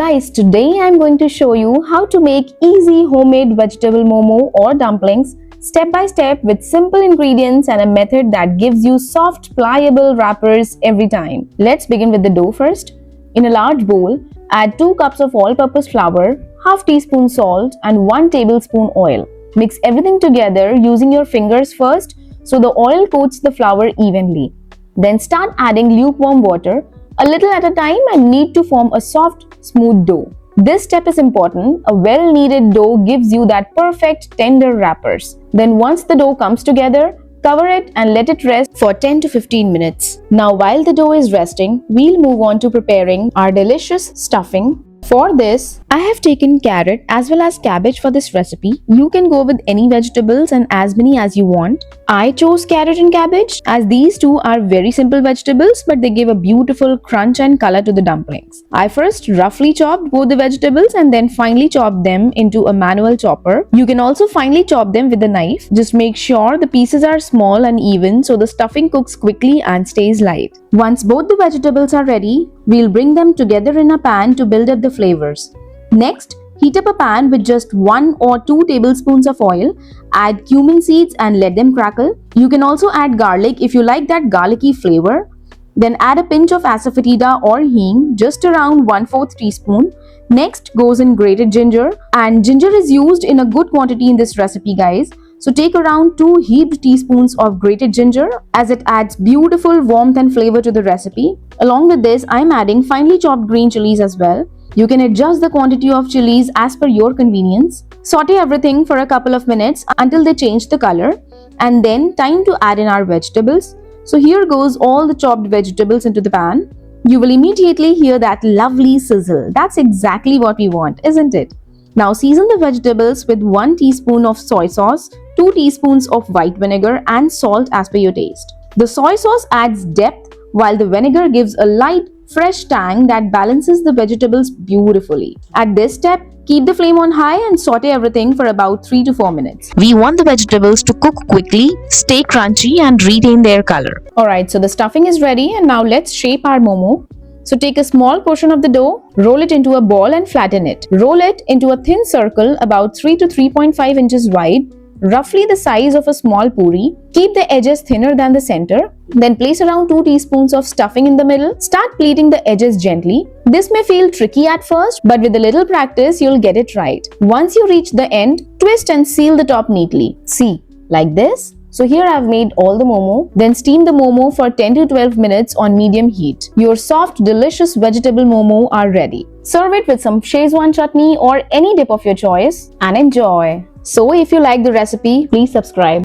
Guys, today I'm going to show you how to make easy homemade vegetable momo or dumplings step by step with simple ingredients and a method that gives you soft, pliable wrappers every time. Let's begin with the dough first. In a large bowl, add 2 cups of all-purpose flour, half teaspoon salt and 1 tablespoon oil. Mix everything together using your fingers first so the oil coats the flour evenly. Then start adding lukewarm water a little at a time and knead to form a soft, smooth dough. This step is important. A well-kneaded dough gives you that perfect tender wrappers. Then once the dough comes together, cover it and let it rest for 10 to 15 minutes. Now while the dough is resting, we'll move on to preparing our delicious stuffing. For this, I have taken carrot as well as cabbage for this recipe. You can go with any vegetables and as many as you want. I chose carrot and cabbage as these two are very simple vegetables but they give a beautiful crunch and color to the dumplings. I first roughly chopped both the vegetables and then finely chopped them into a manual chopper. You can also finely chop them with a knife. Just make sure the pieces are small and even so the stuffing cooks quickly and stays light. Once both the vegetables are ready, we'll bring them together in a pan to build up the flavors. Next, heat up a pan with just 1 or 2 tablespoons of oil. Add cumin seeds and let them crackle. You can also add garlic if you like that garlicky flavor. Then add a pinch of asafoetida or hing, just around 1/4 teaspoon. Next goes in grated ginger, and ginger is used in a good quantity in this recipe, guys. So take around 2 heaped teaspoons of grated ginger as it adds beautiful warmth and flavor to the recipe. Along with this, I'm adding finely chopped green chilies as well. You can adjust the quantity of chilies as per your convenience. Saute everything for a couple of minutes until they change the color, and then time to add in our vegetables. So here goes all the chopped vegetables into the pan. You will immediately hear that lovely sizzle. That's exactly what we want, isn't it? Now season the vegetables with 1 teaspoon of soy sauce, 2 teaspoons of white vinegar and salt as per your taste. The soy sauce adds depth while the vinegar gives a light, fresh tang that balances the vegetables beautifully. At this step, keep the flame on high and saute everything for about 3 to 4 minutes. We want the vegetables to cook quickly, stay crunchy and retain their color. Alright, so the stuffing is ready and now let's shape our momo. So take a small portion of the dough, roll it into a ball and flatten it. Roll it into a thin circle about 3 to 3.5 inches wide, roughly the size of a small puri. Keep the edges thinner than the center. Then place around 2 teaspoons of stuffing in the middle. Start pleating the edges gently. This may feel tricky at first, but with a little practice, you'll get it right. Once you reach the end, twist and seal the top neatly. See, like this. So here I've made all the momo. Then steam the momo for 10 to 12 minutes on medium heat. Your soft, delicious vegetable momo are ready. Serve it with some Szechuan chutney or any dip of your choice and enjoy. So if you like the recipe, please subscribe.